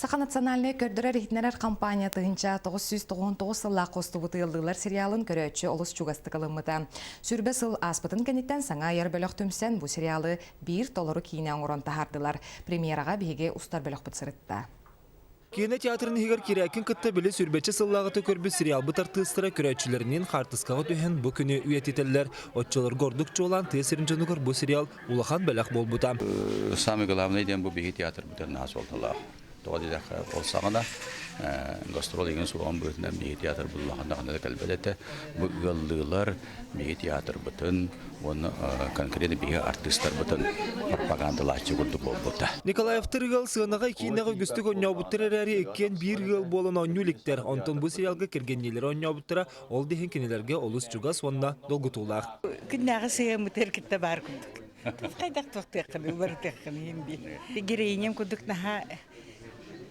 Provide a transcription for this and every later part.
Саха национальный көрдөрөр ихнерер компания тыгынча 999 сылла костубуты йылдылар сериалын көрөчү олус чугасты кылымыта. Сүрбе сыл аспытын кенеттен саңа ер бөлөк түмсен бу сериалы бир толору кийинен урон тахардылар. Премьерага биге устар бөлөк бытсырытта. Кино театрын хигер кирәкин кытта биле сүрбече сыллагыты көрбү сериал бытартыстыра көрөчүлөрүнүн хартыскага төһен бу күнү үетителлер. Отчолор гордук чолан тесиринженугар бу сериал улахан белек болбута. Самый главный ден бу биги театр бутер нас болдула. Тоди олсагана гастролиген суган бүтүнөн биги театр буллаганда кандай келбедете бу ылдылар биги театр бүтүн оны конкретно биги артисттер бүтүн пропагандалачы курдук болбута. Николаев тыргал сыгынага кийинеги үгүстүк оннобуттырары эккен бир жыл болон оннуликтер. Онтон бу сериалга киргеннелер оннобуттыра ол деген кинелерге олус чугас онна долгутулар. Күннәгы сыймытер китте бар күндүк. Кайдак токтыкны бартыкны инди. Бигерейнем күндүк наха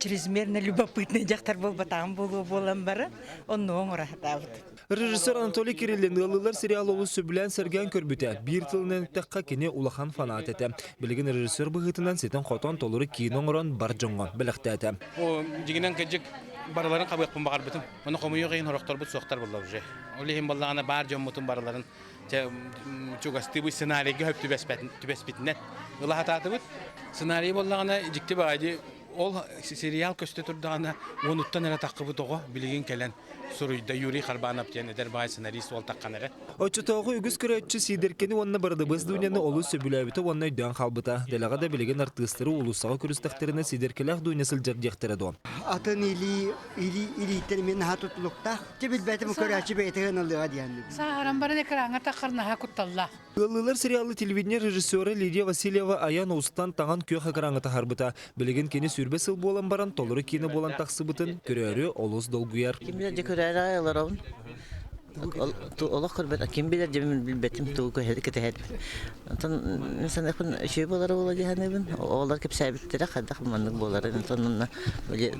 чрезмерно любопытный жактар болбатам болам бары. Онны оңрахтабыт. Режиссер Анатолий Кириллин ылылар сериал олусу билен серген көрбүтө. Бир тылнын такка кене улахан фанат эте. Билген режиссер быгытынан сетен хотон толуру киноңрон бар жоңгон белектете. О жигинен кежик бараларын кабыппын багар бутум. Муну комуйга кыйын хороктор бут соктар болду уже. Олехим баллагана бар жоммутун бараларын чугасты бу сценарийге хөп түбеспитинен. Улахататы бут. Сценарий боллагана жикти баады ол сериал көстө турдагана онуттан эре таккыбы того билген келен суруйда Юрий Харбанов тенедер бай сценарист ол такканары. Очтогы үгүс көрөчү сидеркени онна барды быз дүйнөнү олус сөбүлөбүтө онна дөң халбыта. Делага да билген артисттары улуссага күрүстөктерине сидеркелек дүйнөсүл жардыктары до. Атын или термин хатутлукта тебилбетим көрөчү бейтеген алыга дияндым. Саарам барын экранга такырна хакутталла. Ылылар сериалы телевидение режиссеры Лидия Васильева аян устан таган көк экранга тахарбыта. Билген кени сүрбе сыл болан баран толору кино болан таксыбытын көрөрү олус долгуяр. Aylarım. Allah kurban kim bilir cebim bilbetim tuğu ketehет. Ondan insan yakın şey bolar olacak hani ben. Onlar hep sabitleri kadar manlık bolar. Ondan böyle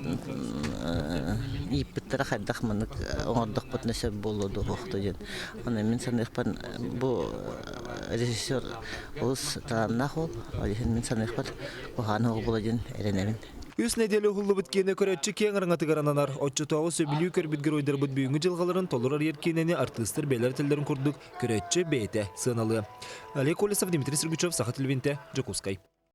iptara kadar manlık orada patnese boludu hoxtujen. Onun insan yakın bu rejissör olus tanahol. Onun insan yakın bu hanı bolajen erenemin. Үс неделе хуллы биткене көрөчү кең ыраңаты гарананар. Отчутогу сөбүлүү көрбүтгөр ойдар бут бүгүнгү жылгаларын толурар еркенени артисттер белер телдерин курдук. Көрөчү бейте сыналуу. Олег Колесов, Дмитрий Сергучев, Саха телевидение, Жакускай.